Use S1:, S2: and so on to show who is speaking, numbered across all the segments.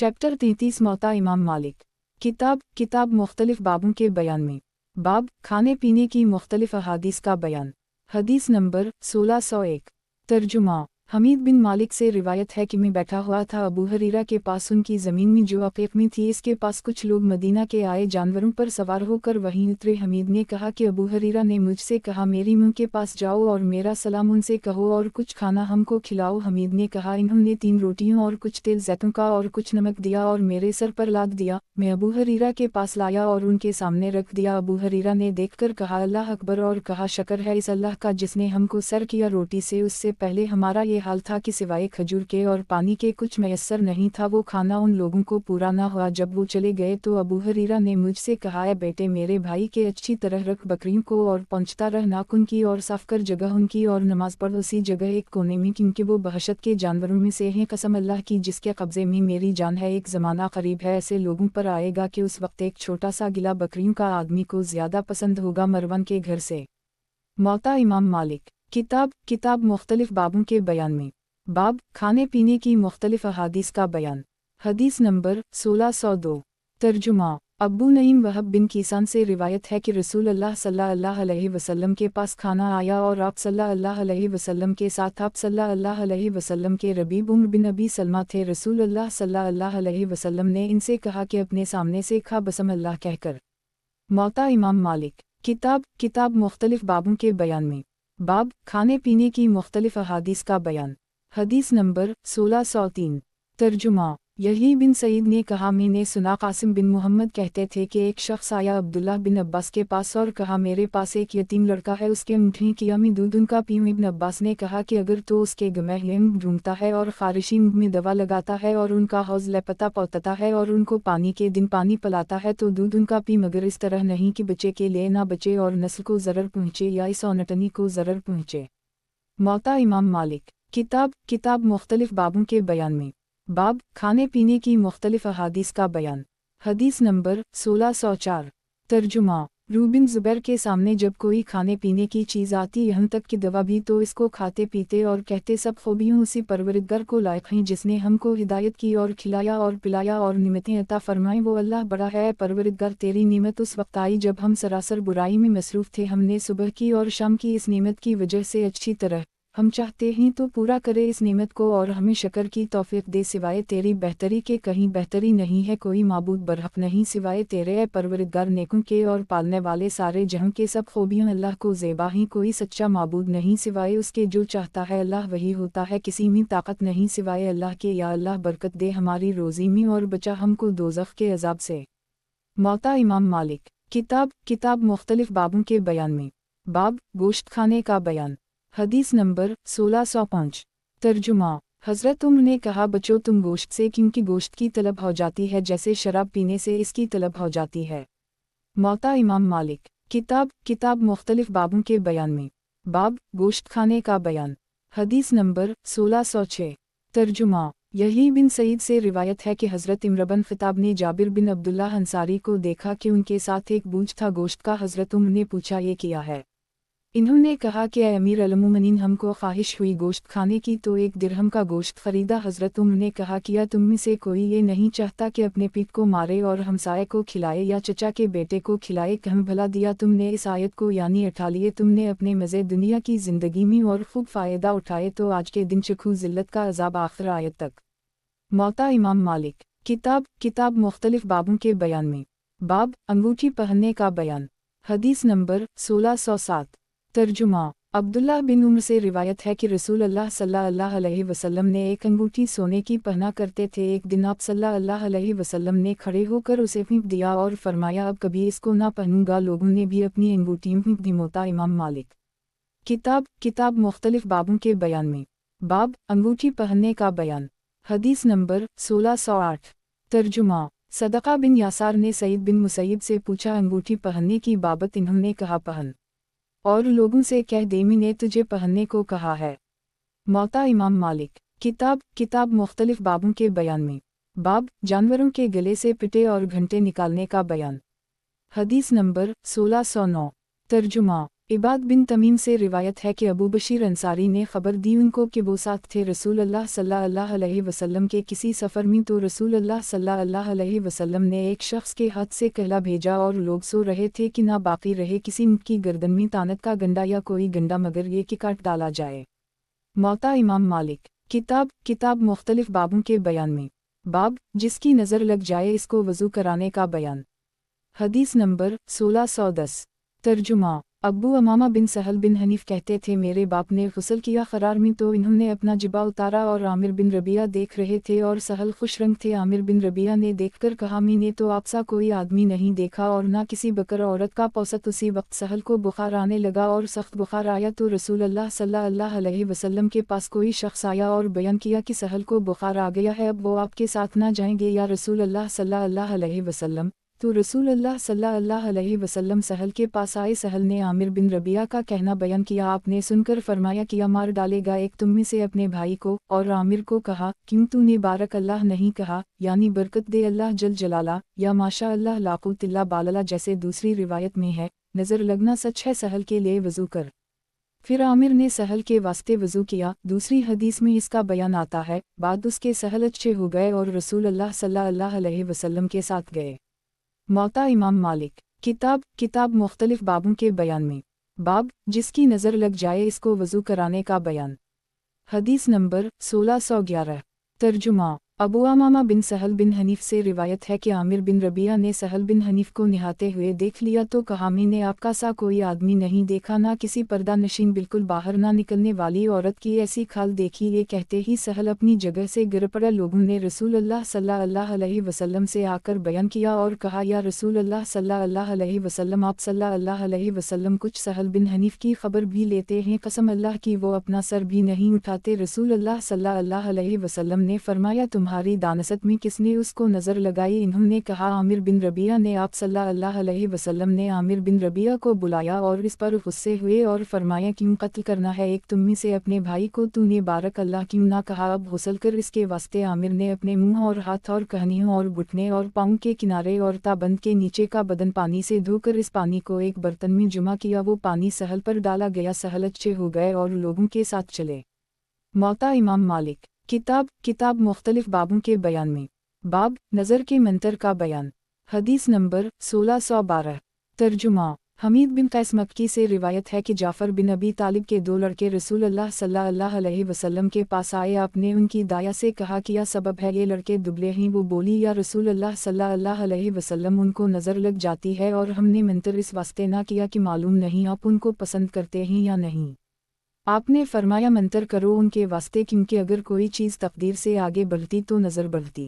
S1: Chapter 33 मौता इमाम मालिक। किताब मुख्तलिफ बाबों के बयान में। बाब खाने पीने की मुख्तलिफ अहादीस का बयान। हदीस नंबर 1601। तर्जुमा। हमीद बिन मालिक से रिवायत है कि मैं बैठा हुआ था अबू हरीरा के पास उनकी ज़मीन में जो अक़ीक़ में थी। इसके पास कुछ लोग मदीना के आए जानवरों पर सवार होकर वहीं उतरे। हमीद ने कहा कि अबू हरीरा ने मुझसे कहा मेरी मुँह के पास जाओ और मेरा सलाम उनसे कहो और कुछ खाना हमको खिलाओ। हमीद ने कहा इन्होंने 3 रोटियों और कुछ तेल जैतून का और कुछ नमक दिया और मेरे सर पर लाद दिया। मैं अबू हरीरा के पास लाया और उनके सामने रख दिया। अबू हरीरा ने देखकर कहा अल्लाह अकबर और कहा शक्र है इस अल्लाह का जिसने हमको सर किया रोटी से। उससे पहले हमारा ये हाल था कि सिवाय खजूर के और पानी के कुछ मैसर नहीं था। वो खाना उन लोगों को पूरा न हुआ। जब वो चले गए तो अबू हरीरा ने मुझसे कहा है बेटे मेरे भाई के अच्छी तरह रख बकरियों को और पहुँचता रह नाखून की और साफ कर जगह उनकी और नमाज पढ़ उसी जगह एक कोने में क्योंकि वो बहशत के जानवरों में से हैं। कसम अल्लाह की जिसके कब्जे में मेरी जान है एक ज़माना करीब है ऐसे लोगों पर आएगा कि उस वक्त एक छोटा सा गिला बकरियों का आदमी को ज़्यादा पसंद होगा मरवन के घर से। मौता इमाम मालिक। किताब मुख्तलिफ बाबों के बयान में। बाब खाने पीने की मुख्तलिफ अहादीस का बयान। हदीस नंबर 1602। तर्जुमा। अब्बू नईम वहब बिन कीसान से रिवायत है कि रसूल अल्लाह सल्लल्लाहु अलैहि वसल्लम के पास खाना आया और आप सल्लल्लाहु अलैहि वसल्लम के साथ आप सल्लल्लाहु अलैहि वसल्लम के रबीब उम्र बिन अबी सलमा थे। रसूल अल्लाह सल्लल्लाहु अलैहि वसल्लम ने इनसे कहा कि अपने सामने से खा बसम अल्लाह कहकर। मौता इमाम मालिक। किताब मुख्तलिफ बाबों के बयान में। बाब खाने पीने की मुख्तलिफ अहादीस का बयान। हदीस नंबर 1603। तर्जुमा। यही बिन सईद ने कहा मैंने सुना कासिम बिन मोहम्मद कहते थे कि एक शख्स आया अब्दुल्लाह बिन अब्बास के पास और कहा मेरे पास एक यतीम लड़का है उसके ऊँटनी की अमी दूध उनका पीऊँ। इब्न अब्बास ने कहा कि अगर तो उसके गमह ढूंढता है और खारिशी में दवा लगाता है और उनका हौज लपता पौतता है और उनको पानी के दिन पानी पिलाता है तो दूध उनका पी मगर इस तरह नहीं कि बच्चे के लिए ना बचे और नस्ल को ज़रर पहुँचे या इस औनटनी को ज़रर पहुँचे। मौता इमाम मालिक। किताब मुख्तलिफ बाबों के बयान में। बाब खाने पीने की मुख्तलिफ अहादीस का बयान। हदीस नंबर 1604। तर्जुमा। रूबिन ज़ुबैर के सामने जब कोई खाने पीने की चीज़ आती यहाँ तक कि दवा भी तो इसको खाते पीते और कहते सब खूबियों उसी परवरिदगार को लायक हैं जिसने हमको हिदायत की और खिलाया और पिलाया और निमतें अता फरमाएं वो अल्लाह बड़ा है। परवरिदगार तेरी निमत उस वक्त आई जब हम सरासर बुराई में मसरूफ़ थे। हमने सुबह की और शाम की इस निमत की वजह से अच्छी तरह हम चाहते हैं तो पूरा करे इस नेमत को और हमें शक्र की तौफीक दे। सिवाय तेरी बेहतरी के कहीं बेहतरी नहीं है कोई माबूद बरहक नहीं सिवाय तेरे है परवरिदगार नेकों के और पालने वाले सारे जहां के सब खूबियां अल्लाह को ज़ेबा ही कोई सच्चा माबूद नहीं सिवाय उसके जो चाहता है अल्लाह वही होता है किसी में ताकत नहीं सिवाय अल्लाह के। या अल्लाह बरकत दे हमारी रोज़ी में और बचा हमको दोज़ख के अजाब से। मौता इमाम मालिक। किताब मुख्तलिफ बाबों के बयान में। बाब गोश्त खाने का बयान। हदीस नंबर 1605। तर्जुमा। हज़रत उम्र ने कहा बचो तुम गोश्त से क्योंकि गोश्त की तलब हो जाती है जैसे शराब पीने से इसकी तलब हो जाती है। मौता इमाम मालिक। किताब मुख्तलिफ बाबों के बयान में। बाब गोश्त खाने का बयान। हदीस नंबर 1606। तर्जुमा। यही बिन सईद से रिवायत है कि हज़रत इमरबन ख़िताब ने जाबिर बिन अब्दुल्लाह अंसारी को देखा कि उनके साथ एक बूझ था गोश्त का। हज़रत उम्र ने पूछा ये किया है। इन्होंने कहा कि अमीर अल-मुमिनीन हमको ख्वाहिश हुई गोश्त खाने की तो 1 दिरहम का गोश्त खरीदा। हज़रत उम्र ने कहा किया तुम में से कोई ये नहीं चाहता कि अपने पीठ को मारे और हमसाये को खिलाए या चचा के बेटे को खिलाए। कहाँ भला दिया तुमने इस आयत को यानी उठा लिए तुमने अपने मज़े दुनिया की ज़िंदगी में और खूब फ़ायदा उठाए तो आज के दिन चखू ज़िल्लत का अज़ाब आखिर आयत तक। मौता इमाम मालिक। किताब मुख्तलिफ बाबों के बयान में। बाब अंगूठी पहनने का बयान। हदीस नंबर 1607। तर्जुमा। अब्दुल्लाह बिन उम्र से रिवायत है कि रसूल अल्लाह सल्लल्लाहु अलैहि वसल्लम ने एक अंगूठी सोने की पहना करते थे। एक दिन आप सल्लल्लाहु अलैहि वसल्लम ने खड़े होकर उसे फेंक दिया और फरमाया अब कभी इसको ना पहनूंगा। लोगों ने भी अपनी अंगूठी फेंक दी। मौता इमाम मालिक। किताब मुख्तलिफ बाबों के बयान में। बाब अंगूठी पहनने का बयान। हदीस नंबर 1608। तर्जुमा। सदका बिन यासार ने सईद बिन मुसैयब से पूछा अंगूठी पहनने की बाबत। इन्होंने कहा पहन और लोगों से कह दे मैंने तुझे पहनने को कहा है। मौता इमाम मालिक। किताब मुख्तलिफ बाबों के बयान में। बाब जानवरों के गले से पिटे और घंटे निकालने का बयान। हदीस नंबर 1609। तर्जुमा। इबाद बिन तमीम से रिवायत है कि अबू बशीर अंसारी ने खबर दी उनको कि वो साथ थे रसूल अल्लाह सल्लल्लाहु अलैहि वसल्लम के किसी सफ़र में, तो रसूल अल्लाह सल्लल्लाहु अलैहि वसल्लम ने एक शख्स के हाथ से कहला भेजा और लोग सो रहे थे कि ना बाकी रहे किसी की गर्दन में तानत का गंडा या कोई गंडा मगर ये कि काट डाला जाए। मौता इमाम मालिक। किताब मुख्तलिफ बाबों के बयान में। बाब जिसकी नज़र लग जाए इसको वज़ू कराने का बयान। हदीस नंबर 1610। तर्जुमा। अब्बू अमामा बिन सहल बिन हनीफ कहते थे मेरे बाप ने गुस्ल किया क़रार में तो इन्होंने अपना जिब्बा उतारा और आमिर बिन रबिया देख रहे थे और सहल खुश रंग थे। आमिर बिन रबिया ने देखकर कहा मैंने तो आपसा कोई आदमी नहीं देखा और ना किसी बकर औरत का पौसत। उसी वक्त सहल को बुखार आने लगा और सख्त बुखार आया तो रसूल अल्लाह सल्लल्लाहु अलैहि वसल्लम के पास कोई शख्स आया और बयान किया कि सहल को बुखार आ गया है, अब वो आपके साथ ना जाएंगे या रसूल अल्लाह सल्लल्लाहु अलैहि वसल्लम। तो रसूल अल्लाह सल्लल्लाहु अलैहि वसल्लम सहल के पास आए। सहल ने आमिर बिन रबिया का कहना बयान किया। आपने सुनकर फरमाया किया मार डालेगा एक तुम में से अपने भाई को, और आमिर को कहा क्यों तूने बारक अल्लाह नहीं कहा, यानी बरकत दे अल्लाह जल जलाला, या माशा अल्लाह ला कुव्वत इल्ला बिल्लाह जैसे दूसरी रिवायत में है नज़र लगना सच है सहल के लिए वज़ू कर। फिर आमिर ने सहल के वास्ते वज़ू किया। दूसरी हदीस में इसका बयान आता है बाद उसके सहल अच्छे हो गए और रसूल अल्लाह सल्लल्लाहु अलैहि वसल्लम के साथ गए। मौता इमाम मालिक। किताब मुख्तलिफ बाबों के बयान में। बाब जिसकी नज़र लग जाए इसको वज़ू कराने का बयान। हदीस नंबर 1611। तर्जुमा। अबू अमामा बिन सहल बिन हनीफ से रिवायत है कि आमिर बिन रबिया ने सहल बिन हनीफ को नहाते हुए देख लिया तो कहा मैंने आपका सा कोई आदमी नहीं देखा, ना किसी पर्दा नशीन बिल्कुल बाहर ना निकलने वाली औरत की ऐसी खाल देखी। ये कहते ही सहल अपनी जगह से गिर पड़ा। लोगों ने रसूल अल्लाह सल्लल्लाहु अलैहि वसल्लम से आकर बयान किया और कहा या रसूल अल्लाह सल्लल्लाहु अलैहि वसल्लम आप सल्लल्लाहु अलैहि वसल्लम कुछ सहल बिन हनीफ की खबर भी लेते हैं, कसम अल्लाह की वो अपना सर भी नहीं उठाते। रसूल अल्लाह सल्लल्लाहु अलैहि वसल्लम ने फरमाया तुम्हारी दानशत में किसने उसको नज़र लगाई। इन्होंने कहा आमिर बिन रबिया ने। आप सल्लल्लाहु अलैहि वसल्लम ने आमिर बिन रबिया को बुलाया और इस पर गुस्से हुए और फरमाया क्यों कत्ल करना है एक तुम्मी से अपने भाई को, तूने बारक अल्लाह क्यों ना कहा, अब गुस्ल कर इसके वास्ते। आमिर ने अपने मुंह और हाथ और कहनियों और घुटने और पाँव के किनारे और ताबंद के नीचे का बदन पानी से धोकर इस पानी को एक बर्तन में जमा किया। वो पानी सहल पर डाला गया, सहल अच्छे हो गए और लोगों के साथ चले। मौता इमाम मालिक। किताब मुख्तलिफ बाबों के बयान में। बाब नज़र के मंतर का बयान। हदीस नंबर 1612। तर्जुमा। हमीद बिन कैस मक्की से रिवायत है कि जाफ़र बिन अबी तालिब के दो लड़के रसूल अल्लाह सल्लल्लाहु अलैहि वसल्लम के पास आए। आपने उनकी दाया से कहा क्या सबब है, ये लड़के दुबले हैं। वो बोली या रसूल अल्लाह सल्लल्लाहु अलैहि वसल्लम उनको नज़र लग जाती है और हमने मंतर इस वास्ते ना किया कि मालूम नहीं आप उनको पसंद करते हैं या नहीं। आपने फरमाया मंतर करो उनके वास्ते, क्योंकि अगर कोई चीज़ तकदीर से आगे बढ़ती तो नज़र बढ़ती।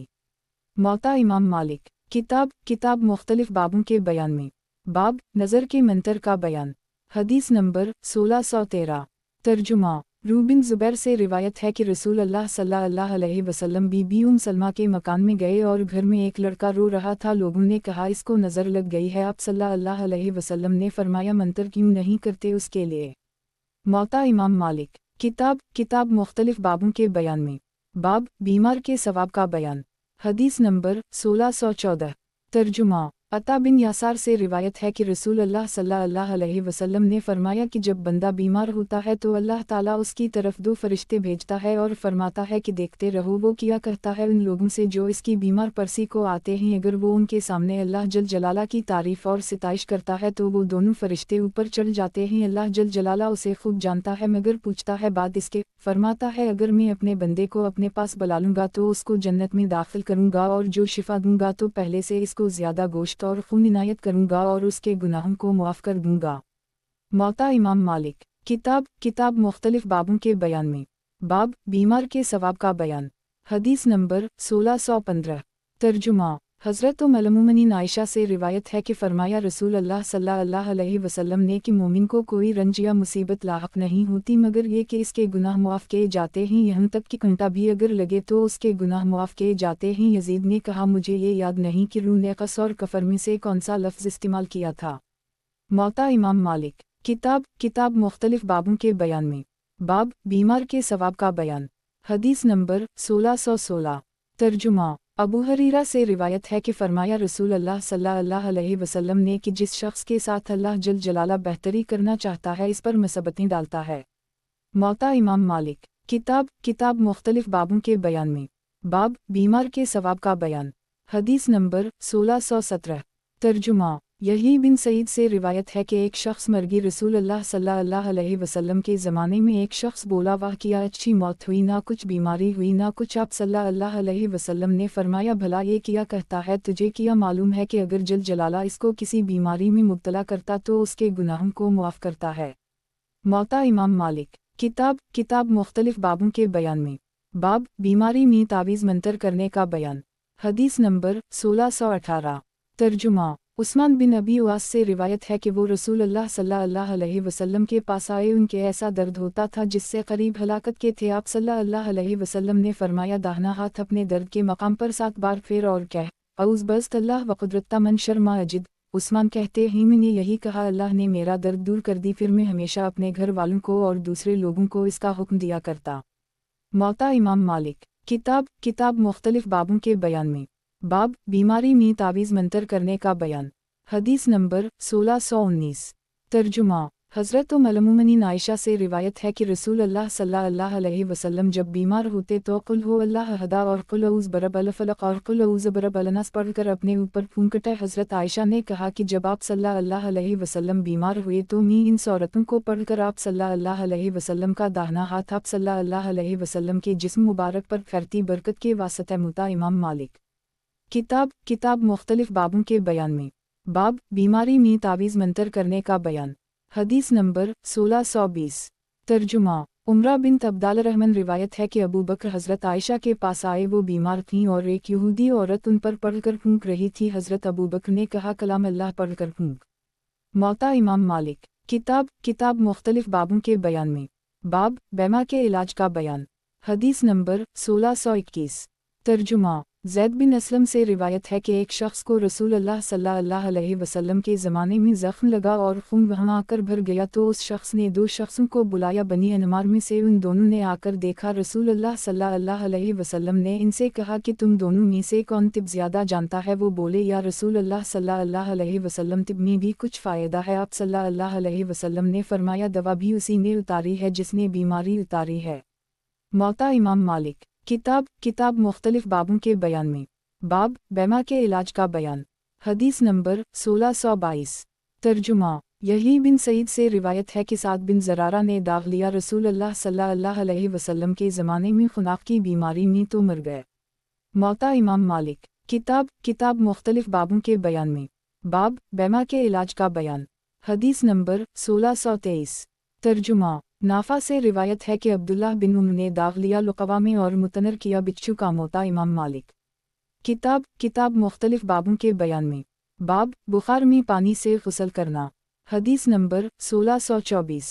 S1: मौता इमाम मालिक। किताब मुख्तलिफ बाबों के बयान में। बाब नज़र के मंतर का बयान। हदीस नंबर 1613। तर्जुमा। रूबिन ज़ुबैर से रिवायत है कि रसूल अल्लाह सल्लल्लाहु अलैहि वसल्लम बीबी सलमा के मकान में गए और घर में एक लड़का रो रहा था। लोगों ने कहा इसको नज़र लग गई है। आप सल्लल्लाहु अलैहि वसल्लम ने फरमाया मंतर क्यों नहीं करते उसके लिए। मौता इमाम मालिक। किताब मुख्तलिफ बाबों के बयान में। बाब बीमार के सवाब का बयान। हदीस नंबर 1614। तर्जुमा। अता बिन यासार से रिवायत है कि रसूल अल्लाह सल्लल्लाहु अलैहि वसल्लम ने फरमाया कि जब बंदा बीमार होता है तो अल्लाह ताला उसकी तरफ दो फरिश्ते भेजता है और फरमाता है कि देखते रहो वो क्या कहता है उन लोगों से जो इसकी बीमार परसी को आते हैं। अगर वो उनके सामने अल्लाह जल जलाला की तारीफ़ और सिताइश करता है तो वो दोनों फरिश्ते ऊपर चढ़ जाते हैं। अल्लाह जल जलाला उसे खूब जानता है मगर पूछता है बात इसके, फरमाता है अगर मैं अपने बंदे को अपने पास बुला लूँगा तो उसको जन्नत में दाखिल करूँगा और जो शिफा दूँगा तो पहले से इसको ज़्यादा गोश्त और खून इनायत करूँगा और उसके गुनाहों को मुआफ़ कर दूँगा। मौता इमाम मालिक। किताब मुख्तलिफ बाबों के बयान में। बाब बीमार के सवाब का बयान। हदीस नंबर 1615। तर्जुमा। हज़रत उम्मुल आयशा से रिवायत है कि फरमाया रसूल अल्लाह सल्लल्लाहु अलैहि वसल्लम ने कि मोमिन को कोई रंज या मुसीबत लाहक नहीं होती मगर ये कि इसके गुनाह मुआफ़ किए जाते हैं, यहाँ तक कि कंटा भी अगर लगे तो उसके गुनाह मुआफ़ किए जाते हैं। यजीद ने कहा मुझे ये याद नहीं कि रू ने कस और कफर में से कौन सा लफ्ज़ इस्तेमाल किया था। मौता इमाम मालिक। किताब मुख्तलिफ बाबों के बयान में। बाब बीमार के सवाब का बयान। हदीस नंबर 1616। तर्जुमा। अबू हरीरा से रिवायत है कि फरमाया रसूल अल्लाह सल्लल्लाहु अलैहि वसल्लम ने कि जिस शख्स के साथ अल्लाह जल जलाला बेहतरी करना चाहता है इस पर मुसीबतें डालता है। मौता इमाम मालिक। किताब मुख्तलिफ बाबों के बयान में। बाब बीमार के सवाब का बयान। हदीस नंबर 1617। तर्जुमा। यही बिन सईद से रिवायत है कि एक शख्स मरगी रसूल अल्लाह सल्लल्लाहु अलैहि वसल्लम के ज़माने में एक शख्स बोला, वाह क्या अच्छी मौत हुई, ना कुछ बीमारी हुई ना कुछ। आप सल्लल्लाहु अलैहि वसल्लम ने फरमाया, भला ये क्या कहता है, तुझे क्या मालूम है कि अगर जल जलाला इसको किसी बीमारी में मुब्तला करता तो उसके गुनाहों को मुआफ़ करता है। मौता इमाम मालिक। किताब मुख्तलिफ बाबों के बयान में। बाब बीमारी में तावीज़ मंतर करने का बयान। हदीस नंबर 1618। तर्जुमा। उस्मान बिन अबी उवास से रिवायत है कि वो रसूल अल्लाह सल्लल्लाहु अलैहि वसल्लम के पास आए, उनके ऐसा दर्द होता था जिससे करीब हलाकत के थे। आप सल्लल्लाहु अलैहि वसल्लम ने फरमाया, दाहिना हाथ अपने दर्द के मकाम पर 7 बार फेर और कह, औज़ बस्त अल्लाह व कुदरता मन शर्मा अजिद। उस्मान कहते हैं, मैंने यही कहा, अल्लाह ने मेरा दर्द दूर कर दी, फिर मैं हमेशा अपने घर वालों को और दूसरे लोगों को इसका हुक्म दिया करता। मौता इमाम मालिक। किताब मुख्तलिफ बाबों के बयान में। बाब बीमारी में तावीज़ मंतर करने का बयान। हदीस नंबर 1619। तर्जुमा। हज़रत उम्मुल आयशा से रिवायत है कि रसूल अल्लाह सल्लल्लाहु अलैहि वसल्लम जब बीमार होते तो कुल हु अल्लाह अहद और कुल औज़ बरब फलक और कुल औज़ बरब नास पढ़कर अपने ऊपर फूंकते। हज़रत आयशा ने कहा कि जब आप सल्लल्लाहु अलैहि वसल्लम बीमार हुए तो मैं इन सूरतों को पढ़कर आप सल्लल्लाहु अलैहि वसल्लम का दाहिना हाथ आप सल्लल्लाहु अलैहि वसल्लम के जिस्म मुबारक पर फैलती बरकत के वास्ते। मुता इमाम मालिक। किताब मुख्तलिफ बाबों के बयान में। बाब बीमारी में तावीज़ मंतर करने का बयान। हदीस नंबर 1620। तर्जुमा। उमरा बिन अब्दाल रहमान रिवायत है कि अबू बकर हज़रत आयशा के पास आए, वो बीमार थीं और एक यहूदी औरत उन पर पढ़कर फूंक रही थी। हज़रत अबू बकर ने कहा, कलाम अल्लाह पढ़कर फूंक। मौता इमाम मालिक। किताब मुख्तलिफ बाबों के बयान में। बाब बैमा के इलाज का बयान। हदीस नंबर 1621। तर्जुमा। ज़ैद बिन असलम से रिवायत है कि एक शख्स को रसूल अल्लाह सल्लल्लाहु अलैहि वसल्लम के ज़माने में ज़ख्म लगा और खून वहाँ आकर भर गया, तो उस शख्स ने 2 शख्सों को बुलाया। बनी अनमार में से उन दोनों ने आकर देखा। रसूल अल्लाह सल्लल्लाहु अलैहि वसल्लम ने इनसे कहा कि तुम दोनों में से कौन तिब ज़्यादा जानता है। वो बोले, या रसूल अल्लाह सल्लल्लाहु अलैहि वसल्लम, तिब में भी कुछ फ़ायदा है। आप सल्लल्लाहु अलैहि वसल्लम ने फरमाया, दवा भी उसी ने उतारी है जिसने बीमारी उतारी है। मौता इमाम मालिक। किताब मुख्तलिफ बाबों के बयान में। बाब बैमा के इलाज का बयान। हदीस नंबर 1622। तर्जुमा। यही बिन सईद से रिवायत है कि साद बिन ज़रारा ने दाग लिया रसूल अल्लाह सल्लल्लाहु अलैहि वसल्लम के ज़माने में खुनाक की बीमारी में तो मर गए। मौता इमाम मालिक। किताब मुख्तलिफ बाबों के बयान में। बाब बैमा के इलाज का बयान। हदीस नंबर 1623। तर्जुमा। नाफा से रिवायत है कि अब्दुल्लाह बिन उम ने दाग लिया लुक़वा में और मुतनर किया बिच्छू का। मौता इमाम मालिक। किताब मुख्तलिफ बाबों के बयान में। बाब बुखार में पानी से गुस्ल करना। हदीस नंबर 1624।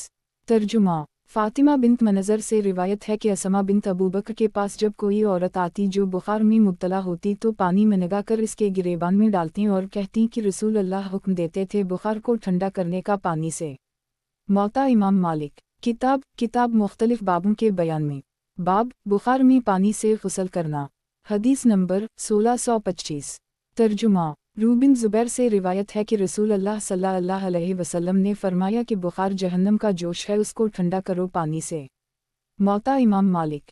S1: तर्जुमा। फ़ातिमा बिन्त मनज़र से रिवायत है कि असमा बिन्त अबू बकर के पास जब कोई औरत आती जो बुखार में मुब्तला होती तो पानी में लगाकर इसके गिरेबान में डालती और कहती कि रसूल अल्लाह हुक्म देते थे बुखार को ठंडा करने का पानी से। मौता इमाम मालिक। किताब मुख्तलिफ बाबों के बयान में। बाब बुखार में पानी से गुस्ल करना। हदीस नंबर 1625। तर्जुमा। रूबिन ज़ुबैर से रिवायत है कि रसूल अल्लाह सल्लल्लाहु अलैहि वसल्लम ने फरमाया कि बुखार जहन्नम का जोश है, उसको ठंडा करो पानी से। मौता इमाम मालिक।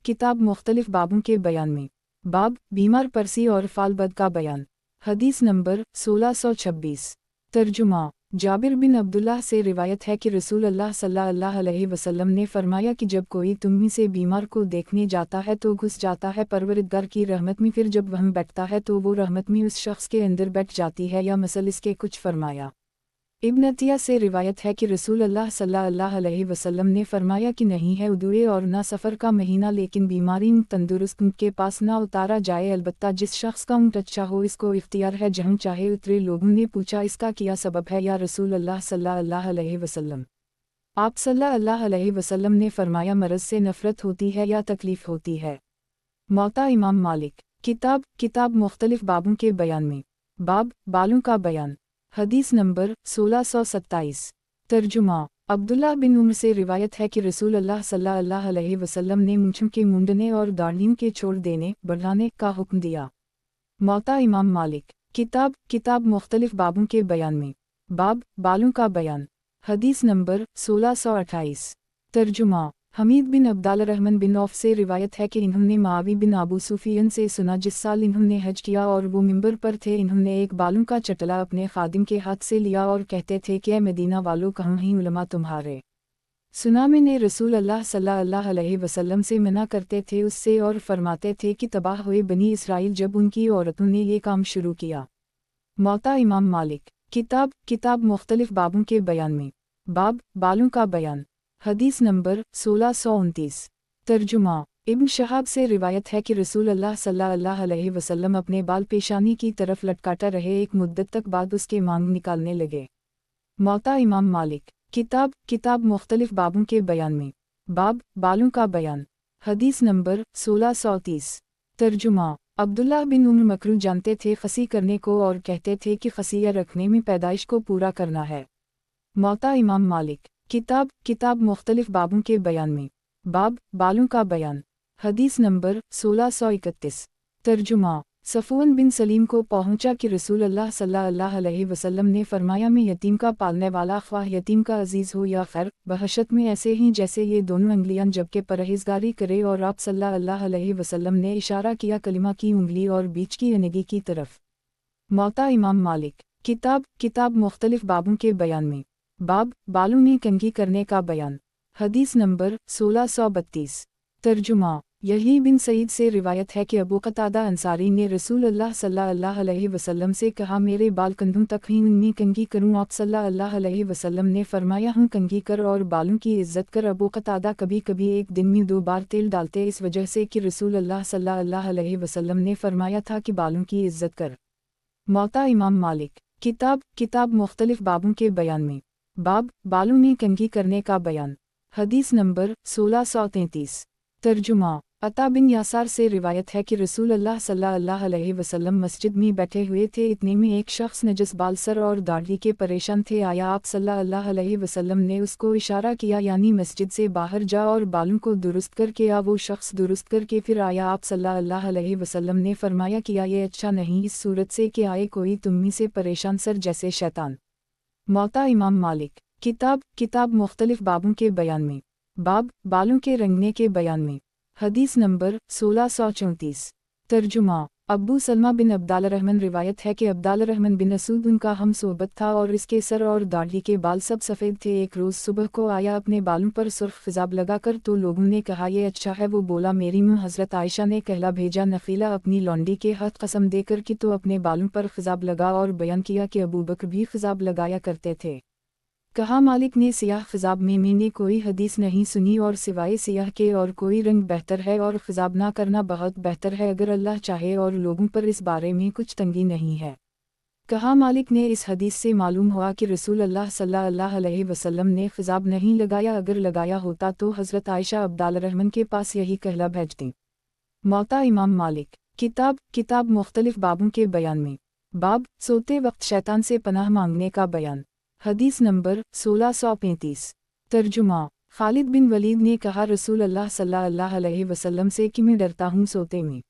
S1: किताब मुख्तलिफ बाबों के बयान में। बाब बीमार परसी और फालबद का बयान। हदीस नंबर 1626। तर्जुमा। जाबिर बिन अब्दुल्लाह से रिवायत है कि रसूल अल्लाह सल्लल्लाहु अलैहि वसल्लम ने फरमाया कि जब कोई तुम में से बीमार को देखने जाता है तो घुस जाता है परवरदिगार की रहमत में, फिर जब वह बैठता है तो वो रहमत में उस शख्स के अंदर बैठ जाती है। या मसल इसके कुछ फरमाया। इब्न अतिया से रिवायत है कि रसूल अल्लाह सल्लल्लाहु अलैहि वसल्लम ने फरमाया कि नहीं है उदुए और ना सफ़र का महीना, लेकिन बीमारी तंदुरुस्त ऊँट के पास ना उतारा जाए, अलबत्ता जिस शख्स का ऊँट अच्छा हो इसको इख्तियार है जहाँ चाहे उतरे। लोगों ने पूछा, इसका क्या सबब है या रसूल अल्लाह सल्लल्लाहु अलैहि वसल्लम? आप सल्लल्लाहु अलैहि वसल्लम ने फरमाया, मरज़ से नफ़रत होती है या तकलीफ़ होती है। मौता इमाम मालिक। किताब मुख्तलिफ बाबों के बयान में। बाब बालों का बयान। हदीस नंबर 1627। तर्जुमा। अब्दुल्ला बिन उम्र से रिवायत है कि रसूल अल्लाह सल्लल्लाहु अलैहि वसल्लम ने मूंछों के मुंडने और दाढ़ियों के छोड़ देने बढ़ाने का हुक्म दिया। मौता इमाम मालिक। किताब मुख्तलिफ बाबों के बयान में। बाब बालों का बयान। हदीस नंबर 1628। तर्जुमा। हमीद बिन अब्दाल रहमान बिन औफ से रिवायत है कि इन्होंने मावी बिन अबू सुफियन से सुना जिस साल इन्होंने हज किया और वो मिंबर पर थे, इन्होंने एक बालों का चटला अपने खादिम के हाथ से लिया और कहते थे कि मदीना वालों कहाँ ही उलमा तुम्हारे। सुना मैंने रसूल अल्लाह सल्लल्लाहु अलैहि वसल्लम से मना करते थे उससे और फरमाते थे कि तबाह हुए बनी इसराइल जब उनकी औरतों ने ये काम शुरू किया। मौता इमाम मालिक। किताब मुख्तलिफ बाबों के बयान में। बाब बालों का बयान। हदीस नंबर 1629। तर्जुमा। इब्न शहाब से रिवायत है कि रसूल अल्लाह सल्लल्लाहु अलैहि वसल्लम अपने बाल पेशानी की तरफ लटकाता रहे, एक मुद्दत तक बाद उसके मांग निकालने लगे। मौता इमाम मालिक। किताब मुख्तलिफ बाबों के बयान में। बाब बालों का बयान। हदीस नंबर 1630। तर्जुमा। अब्दुल्लाह बिन उम्र मकरू जानते थे खसी करने को और कहते थे कि खसिया रखने में पैदाइश को पूरा करना है। मौता इमाम मालिक। किताब मुख्तलिफ बाबों के बयान में। बाब बालों का बयान। हदीस नंबर 1631। तर्जुमा। सफ़वान बिन सलीम को पहुंचा कि रसूल अल्लाह सल्लल्लाहु अलैहि वसल्लम ने फरमाया, मैं यतीम का पालने वाला ख्वाह यतीम का अजीज़ हो या खैर बहशत में ऐसे ही जैसे ये दोनों अंगलियां जबकि परहेजगारी करे। और आप सल्लल्लाहु अलैहि वसल्लम ने इशारा किया कलिमा की उंगली और बीच की अनगी की तरफ। मौता इमाम मालिक। किताब मुख्तलिफ बाबों के बयान में। बाब बालों में कंघी करने का बयान। हदीस नंबर 1632। तर्जुमा। यही बिन सईद से रिवायत है कि अबू कतादा अंसारी ने रसूल अल्लाह सल्लल्लाहु अलैहि वसल्लम से कहा, मेरे बाल कंधों तक ही उनमें कंघी करूं। आप सल्लल्लाहु अलैहि वसल्लम ने फरमाया, हूँ कंघी कर और बालों की इज्जत कर। अबू कतादा कभी कभी एक दिन में 2 बार तेल डालते, इस वजह से कि रसूल अल्लाह सल्लल्लाहु अलैहि वसल्लम ने फरमाया था कि बालों की इज्जत कर। मौता इमाम मालिक। किताब मुख्तलिफ बाबों के बयान में। बाब बालों में कंघी करने का बयान। हदीस नंबर 1633। तर्जुमा। अता बिन यासार से रिवायत है कि रसूल अल्लाह सल्लल्लाहु अलैहि वसल्लम मस्जिद में बैठे हुए थे, इतने में एक शख्स नजस बाल सर और दाढ़ी के परेशान थे आया। आप सल्लल्लाहु अलैहि वसल्लम ने उसको इशारा किया यानी मस्जिद से बाहर जा और बालों को दुरुस्त करके आ। वो शख्स दुरुस्त करके फिर आया। आप सल्लल्लाहु अलैहि वसल्लम ने फरमाया किया ये अच्छा नहीं इस सूरत से कि आए कोई तुम्ही से परेशान सर जैसे शैतान। मौता इमाम मालिक। किताब मुख्तलिफ बाबों के बयान में। बाब बालों के रंगने के बयान में। हदीस नंबर 1634। तर्जुमा। अब्बू सलमा बिन अब्दाल रहमान रिवायत है कि अब्दाल रहमान बिन असूद उनका हम सोबत था और इसके सर और दाढ़ी के बाल सब सफ़ेद थे। एक रोज़ सुबह को आया, अपने बालों पर सुर्ख फिजाब लगाकर, तो लोगों ने कहा ये अच्छा है। वो बोला, मेरी मुँह हज़रत आयशा ने कहला भेजा नफीला अपनी लौंडी के हाथ कसम देकर कि तो अपने बालों पर खिजाब लगा, और बयान किया कि अबू बकर भी खिजाब लगाया करते थे। कहा मालिक ने सियाह खिजाब में मैंने कोई हदीस नहीं सुनी और सिवाय सियाह के और कोई रंग बेहतर है और खिजाब ना करना बहुत बेहतर है अगर अल्लाह चाहे और लोगों पर इस बारे में कुछ तंगी नहीं है। कहा मालिक ने इस हदीस से मालूम हुआ कि रसूल अल्लाह सल्लल्लाहु अलैहि वसल्लम ने खिजाब नहीं लगाया, अगर लगाया होता तो हज़रत आयशा अब्दाल रहमान के पास यही कहला भेजती। मौता इमाम मालिक। किताब मुख्तलिफ बाबों के बयान में। बाब सोते वक्त शैतान से पनाह मांगने का बयान। हदीस नंबर 1635। तर्जुमा। खालिद बिन वलीद ने कहा, रसूल अल्लाह सल्लल्लाहु अलैहि वसल्लम से कि मैं डरता हूँ सोते में।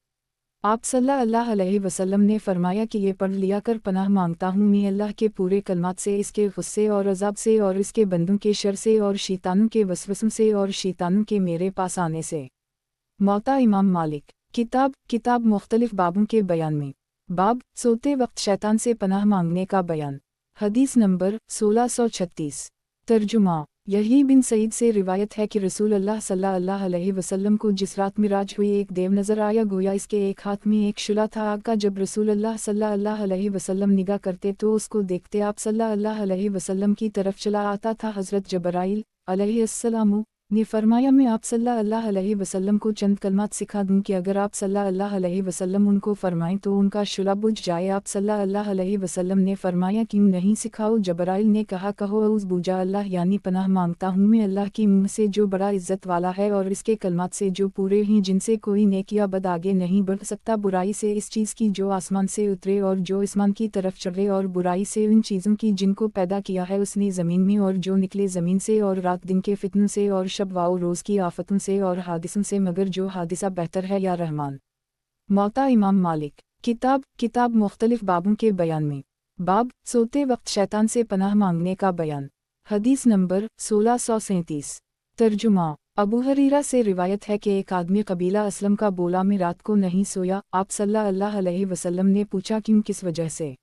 S1: आप सल्लल्लाहु अलैहि वसल्लम ने फरमाया कि ये पढ़ लिया कर, पनाह मांगता हूँ मैं अल्लाह के पूरे कलमात से, इसके गुस्से और अज़ाब से और इसके बंदों के शर से और शैतानों के वसवसों से और शैतानों के मेरे पास आने से। मौता इमाम मालिक। किताब मुख्तलिफ बाबों के बयान में। बाब सोते वक्त शैतान से पनाह मांगने का बयान। हदीस नंबर 1636। तर्जुमा। यही बिन सईद से रिवायत है कि रसूल अल्लाह सल्लल्लाहु अलैहि वसल्लम को जिस रात मिराज हुई एक देव नजर आया, गोया इसके एक हाथ में एक शुला था आग का। जब रसूल अल्लाह सल्लल्लाहु अलैहि वसल्लम निगाह करते तो उसको देखते आप सल्लल्लाहु अलैहि वसल्लम की तरफ चला आता था। हज़रत जबराइल अलैहिस्सलाम ने फरमाया मैं आप सल्लल्लाहु अलैहि वसल्लम को चंद कलमात सिखा दूं कि अगर आप सल्लल्लाहु अलैहि वसल्लम उनको फरमाएं तो उनका शुला बुझ जाए। आप सल्लल्लाहु अलैहि वसल्लम ने फरमाया क्यों नहीं सिखाओ। जबराइल ने कहा कहो औज़ बूजा अल्लाह यानी पनाह मांगता हूँ मैं अल्लाह की मुँह से जो बड़ा इज़्ज़त वाला है और इसके कलमात से जो पूरे हैं जिनसे कोई नेक या बद आगे नहीं बढ़ सकता, बुराई से इस चीज़ की जो आसमान से उतरे और जो आसमान की तरफ चढ़े, और बुराई से उन चीज़ों की जिनको पैदा किया है उसने ज़मीन में, और जो निकले ज़मीन से, और रात दिन के फितनों से और शब वाओ रोज़ की आफतों से और हादिसों से, मगर जो हादिसा बेहतर है या रहमान। मौता इमाम मालिक। किताब मुख्तलिफ बाबों के बयान में। बाब सोते वक्त शैतान से पनाह मांगने का बयान। हदीस नंबर 1637। तर्जुमा। अबू हरीरा से रिवायत है कि एक आदमी कबीला असलम का बोला मैं रात को नहीं सोया। आप सल्लल्लाहु अलैहि वसल्लम ने पूछा क्यों, किस वजह से?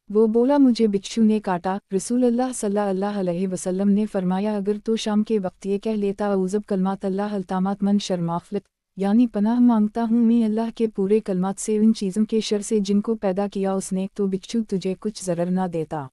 S1: वो बोला मुझे बिच्छू ने काटा। रसूलुल्लाह सल्लल्लाहु अलैहि वसल्लम ने फरमाया अगर तो शाम के वक्त ये कह लेता औज़ब कलमात अल्लाह अल्तामात मन शर्माफलत, यानी पनाह मांगता हूँ मैं अल्लाह के पूरे कलमात से उन चीज़ों के शर से जिनको पैदा किया उसने, तो बिच्छू तुझे कुछ ज़रर ना देता।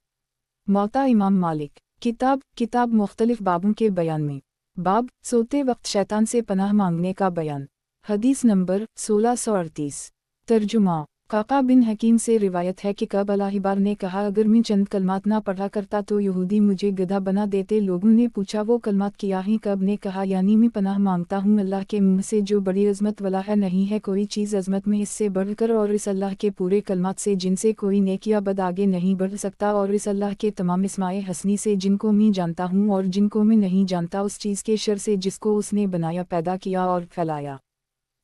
S1: मौता इमाम मालिक। किताब मुख्तलिफ बाबों के बयान में। बाब सोते वक्त शैतान से पनाह मांगने का बयान। हदीस नंबर 1638। तर्जुमा। काका बिन हकीम से रिवायत है कि कब अलाहिबार ने कहा अगर मैं चंद कलमात ना पढ़ा करता तो यहूदी मुझे गधा बना देते। लोगों ने पूछा वो कलमात क्या ही? कब ने कहा यानी मैं पनाह मांगता हूँ अल्लाह के मुँह से जो बड़ी अज़मत वाला है, नहीं है कोई चीज़ अज़मत में इससे बढ़कर, और इस अल्लाह के पूरे कलमात से जिनसे कोई नेक या बद आगे नहीं बढ़ सकता, और इस अल्लाह के तमाम इस्माए हसनी से जिनको मैं जानता हूँ और जिनको मैं नहीं जानता, उस चीज़ के शर से जिसको उसने बनाया, पैदा किया और फैलाया।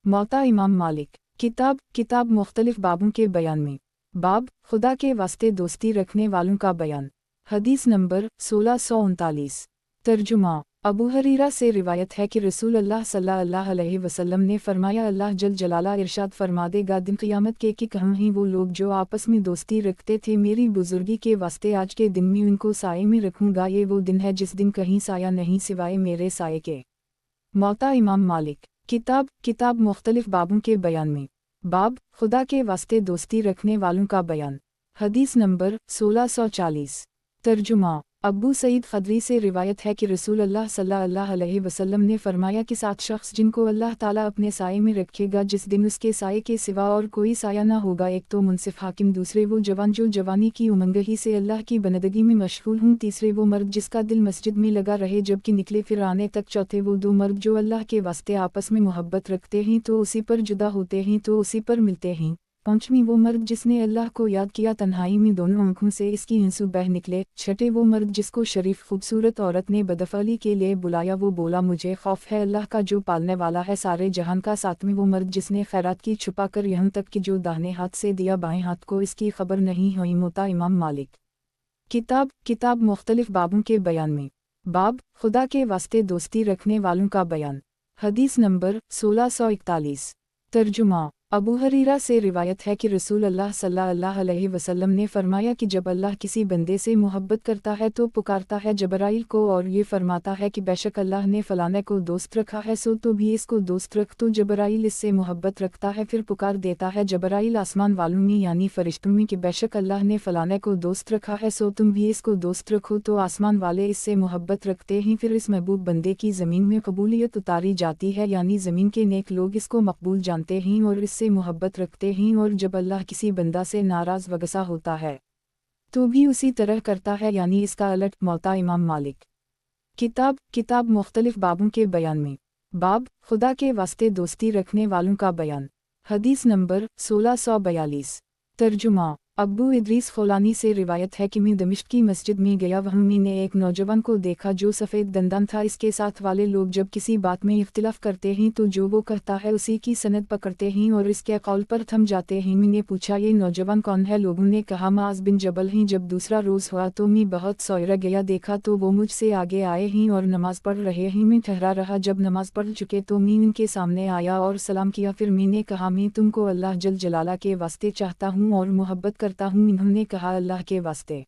S1: मौता इमाम मालिक। किताब मुख्तलिफ बाबों के बयान में। बाब खुदा के वास्ते दोस्ती रखने वालों का बयान। हदीस नंबर 1639। तर्जुमा। अबू हरीरा से रिवायत है कि रसूलुल्लाह सल्लल्लाहु अलैहि वसल्लम ने फरमाया अल्लाह जल जलाला इरशाद फरमा देगा दिन क़ियामत के कि कहाँ हैं वो लोग जो आपस में दोस्ती रखते थे मेरी बुजुर्गी के वास्ते, आज के दिन में उनको साए में रखूँगा। ये वो दिन है जिस दिन कहीं साया नहीं सिवाय मेरे साए के। मौता इमाम मालिक। किताब मुख्तलिफ बाबों के बयान में। बाब खुदा के वास्ते दोस्ती रखने वालों का बयान। हदीस नंबर 1640। तर्जुमा। अब्बू सईद खदरी से रिवायत है कि रसूलुल्लाह सल्लल्लाहु अलैहि वसल्लम ने फरमाया कि 7 शख्स जिनको अल्लाह ताला अपने साए में रखेगा जिस दिन उसके साए के सिवा और कोई साया ना होगा। एक तो मुनसिफ हाकिम, दूसरे वो जवान जो जवानी की उमंग ही से अल्लाह की बंदगी में मशगूल हूँ, तीसरे वो मर्द जिसका दिल मस्जिद में लगा रहे जबकि निकले फिर आने तक, चौथे वो 2 मर्द जो अल्लाह के वास्ते आपस में मोहब्बत रखते हैं तो उसी पर जुदा होते हैं तो उसी पर मिलते हैं, पांचवीं वो मर्द जिसने अल्लाह को याद किया तन्हाई में दोनों आँखों से इसकी आंसू बह निकले, छठे वो मर्द जिसको शरीफ खूबसूरत औरत ने बदफली के लिए बुलाया वो बोला मुझे खौफ है अल्लाह का जो पालने वाला है सारे जहान का, सातवीं वो मर्द जिसने खैरात की छुपा कर यहाँ तक कि जो दाहिने हाथ से दिया बाएं हाथ को इसकी खबर नहीं हुई। मोता इमाम मालिक। किताब मुख्तलिफ बाबों के बयान में। बाब खुदा के वास्ते दोस्ती रखने वालों का बयान। हदीस नंबर 1641। तर्जुमा। अबू हरीरा से रिवायत है कि रसूलुल्लाह सल्लल्लाहु अलैहि वसल्लम ने फरमाया कि जब अल्लाह किसी बंदे से मोहब्बत करता है तो पुकारता है जबराइल को और ये फरमाता है कि बेशक अल्लाह ने फलाने को दोस्त रखा है सो तो भी इसको दोस्त रख, तो जबराइल इससे मोहब्बत रखता है फिर पुकार देता है जबराइल आसमान वालों में यानी फरिश्तों में कि बेशक अल्लाह ने फलाने को दोस्त रखा है सो तुम भी इसको दोस्त रखो, तो आसमान वाले इससे मोहब्बत रखते हैं फिर इस महबूब बंदे की ज़मीन में कबूलियत उतारी जाती है, यानी ज़मीन के नेक लोग इसको मकबूल जानते हैं और इससे मोहब्बत रखते हैं, और जब अल्लाह किसी बंदा से नाराज़ वगसा होता है तो भी उसी तरह करता है, यानी इसका अलट। मौता इमाम मालिक। किताब मुख्तलिफ बाबों के बयान में। बाब खुदा के वास्ते दोस्ती रखने वालों का बयान। हदीस नंबर 1642। तर्जुमा। अब्बू इदरीस खौलानी से रिवायत है कि मैं दमिश्क की मस्जिद में गया, वहाँ मैंने एक नौजवान को देखा जो सफ़ेद दंदान था। इसके साथ वाले लोग जब किसी बात में इख्तिलाफ करते हैं तो जो वो कहता है उसी की सनद पकड़ते हैं और इसके कौल पर थम जाते हैं। मैंने पूछा ये नौजवान कौन है? लोगों ने कहा मुआज़ बिन जबल हैं। जब दूसरा रोज़ हुआ तो मैं बहुत सोया गया, देखा तो वो मुझसे आगे आए हैं और नमाज़ पढ़ रहे हैं। मैं ठहरा रहा, जब नमाज़ पढ़ चुके तो मैं उनके सामने आया और सलाम किया। फिर मैंने कहा मैं तुमको अल्लाह जल जलाला के वास्ते चाहता हूँ और मोहब्बत करता हूँ। इन्होंने कहा अल्लाह के वास्ते।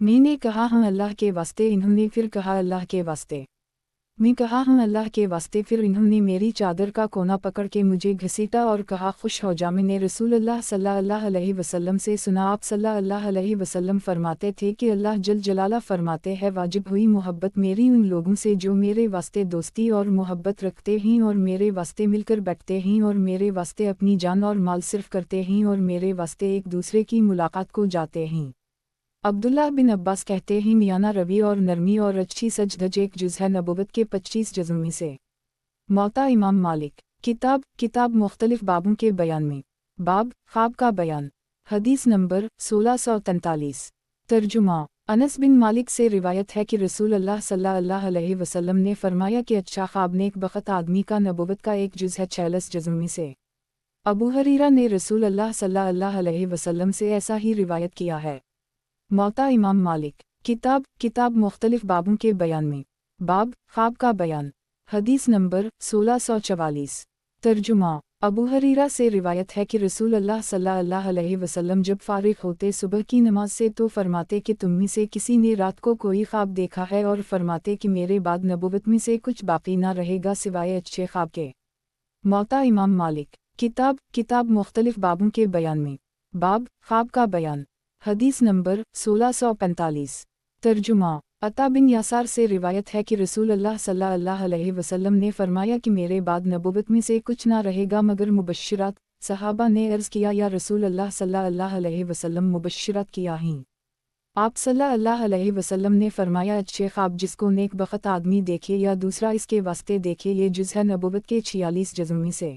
S1: मैंने कहा हाँ अल्लाह के वास्ते। इन्होंने फिर कहा अल्लाह के वास्ते। मैं कहा हूँ अल्लाह के वास्ते। फिर इन्होंने मेरी चादर का कोना पकड़ के मुझे घसीटा और कहा खुश हो जा। मैंने रसूलुल्लाह सल्लल्लाहु अलैहि वसल्लम से सुना, आप सल्लल्लाहु अलैहि वसल्लम फरमाते थे कि अल्लाह जल जलाला फरमाते हैं, वाजिब हुई मोहब्बत मेरी उन लोगों से जो मेरे वास्ते दोस्ती और मोहब्बत रखते हैं और मेरे वास्ते मिलकर बैठते हैं और मेरे वास्ते अपनी जान और माल सिर्फ करते हैं और मेरे वास्ते एक दूसरे की मुलाकात को जाते हैं। अब्दुल्लाह बिन अब्बास कहते हैं मियाना रवि और नरमी और अच्छी सज धज एक जुज़ है नबुवत के 25 जुज़ों में से। मौता इमाम मालिक। किताब मुख्तलिफ बाबों के बयान में। बाब ख्वाब का बयान। हदीस नंबर 1643। तर्जुमा। अनस बिन मालिक से रिवायत है कि रसूल अल्लाह सल्लल्लाहु अलैहि वसल्लम ने फरमाया कि अच्छा ख्वाब नेक बख्त आदमी का नबुवत का एक जुज़ है 46 जुज़ों में से। अबू हरीरा ने रसूल अल्लाह सल्लल्लाहु अलैहि वसल्लम से ऐसा ही रिवायत किया है। मौता इमाम मालिक। किताब मुख्तलिफ बाबों के बयान में। बाब ख्वाब का बयान। हदीस नंबर 1644। तर्जुमा। अबू हरीरा से रिवायत है कि रसूल अल्लाह सल्लल्लाहु अलैहि वसल्लम जब फारिग होते सुबह की नमाज से तो फरमाते कि तुम में से किसी ने रात को कोई ख्वाब देखा है, और फरमाते कि मेरे बाद नबुवत में से कुछ बाकी ना रहेगा सिवाय अच्छे ख्वाब के। मौता इमाम मालिक। किताब मुख्तलिफ बाबों के बयान में। बाब ख्वाब का बयान। हदीस नंबर 1645। तर्जुमा। अता बिन यासार से रिवायत है कि रसूल अल्लाह सल्लल्लाहु अलैहि वसल्लम ने फरमाया कि मेरे बाद नबुवत में से कुछ ना रहेगा मगर मुबश्शिरात। सहाबा ने अर्ज़ किया, या रसूल अल्लाह सल्लल्लाहु अलैहि वसल्लम मुबश्शिरात किया ही? आप सल्लल्लाहु अलैहि वसल्लम ने फरमाया अच्छे ख्वाब जिसको नेक बख्त आदमी देखे या दूसरा इसके वास्ते देखे, ये जुज़ है नबुवत के 46 जुज़ों में से।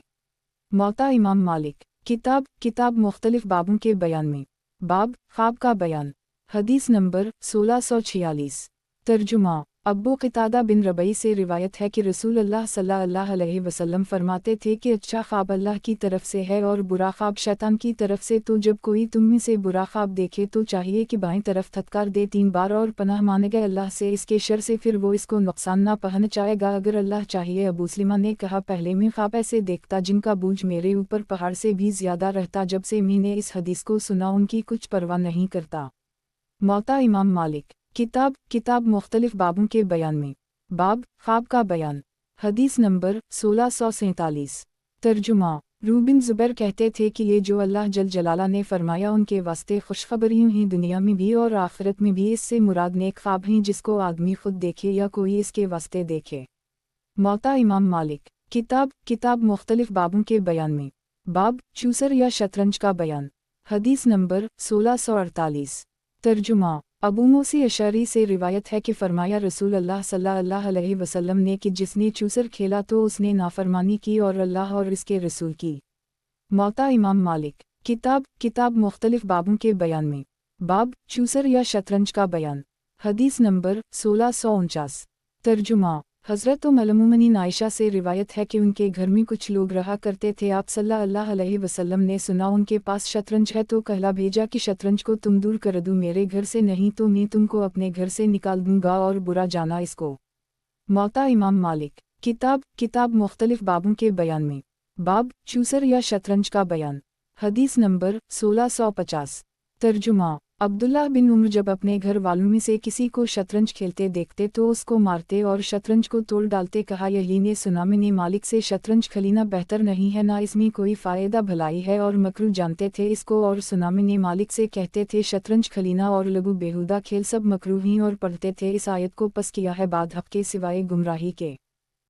S1: मौता इमाम मालिक। किताब मुख्तलिफ बाबों के बयान में। बाब ख्वाब का बयान। हदीस नंबर 1646। तर्जुमा। अब्बू क़तादा बिन रबई से रिवायत है कि रसूल अल्लाह सल्लल्लाहु अलैहि वसल्लम फरमाते थे कि अच्छा ख्वाब अल्लाह की तरफ से है और बुरा ख्वाब शैतान की तरफ से। तो जब कोई तुम में से बुरा ख्वाब देखे तो चाहिए कि बाएं तरफ थतकार दे 3 बार और पनाह मांगेगा अल्लाह से इसके शर से, फिर वो इसको नुकसान ना पहुंचाएगा अगर अल्लाह चाहिए। अबू सलीमा ने कहा, पहले मैं ख्वाब ऐसे देखता जिनका बोझ मेरे ऊपर पहाड़ से भी ज़्यादा रहता। जब से मैंने इस हदीस को सुना उनकी कुछ परवाह नहीं करता। मौता इमाम मालिक। किताब मुख्तलिफ बाबों के बयान में। बाब ख्वाब का बयान। हदीस नंबर 1647। तर्जुमा। रूबिन ज़ुबैर कहते थे कि ये जो अल्लाह जल जलाला ने फरमाया उनके वास्ते खुशखबरियों ही दुनिया में भी और आखिरत में भी। इससे मुराद नेक ख्वाब हैं जिसको आदमी खुद देखे या कोई इसके वास्ते देखे। मौता इमाम मालिक। किताब मुख्तलिफ बाबों के बयान में। बाब चूसर या शतरंज का बयान। हदीस नंबर 1648। तर्जुमा। अबू मूसी अशरी से रिवायत है कि फरमाया रसूल अल्लाह सल्लल्लाहु अलैहि वसल्लम ने कि जिसने चूसर खेला तो उसने नाफरमानी की और अल्लाह और इसके रसूल की। मौता इमाम मालिक। किताब मुख्तलिफ बाबों के बयान में। बाब चूसर या शतरंज का बयान। हदीस नंबर 1649। तर्जुमा। हज़रत उम्मुल आयशा से रिवायत है कि उनके घर में कुछ लोग रहा करते थे। आप सल्लल्लाहु अलैहि वसल्लम ने सुना उनके पास शतरंज है तो कहला भेजा कि शतरंज को तुम दूर कर दो मेरे घर से, नहीं तो मैं तुमको अपने घर से निकाल दूंगा और बुरा जाना इसको। मौता इमाम मालिक। किताब मुख्तलिफ बाबों के बयान में। बाब चूसर या शतरंज का बयान। हदीस नंबर 1650। तर्जुमा। अब्दुल्लाह बिन उम्र जब अपने घर वालों में से किसी को शतरंज खेलते देखते तो उसको मारते और शतरंज को तोड़ डालते। कहा, यही ने सुना मैंने मालिक से शतरंज खलीना बेहतर नहीं है, ना इसमें कोई फ़ायदा भलाई है और मकरू जानते थे इसको। और सुना मैंने मालिक से कहते थे शतरंज खलीना और लगू बेहुदा खेल सब मकरू ही और पढ़ते थे इस आयत को पस किया है बाद हक़ के सिवाय गुमराही के।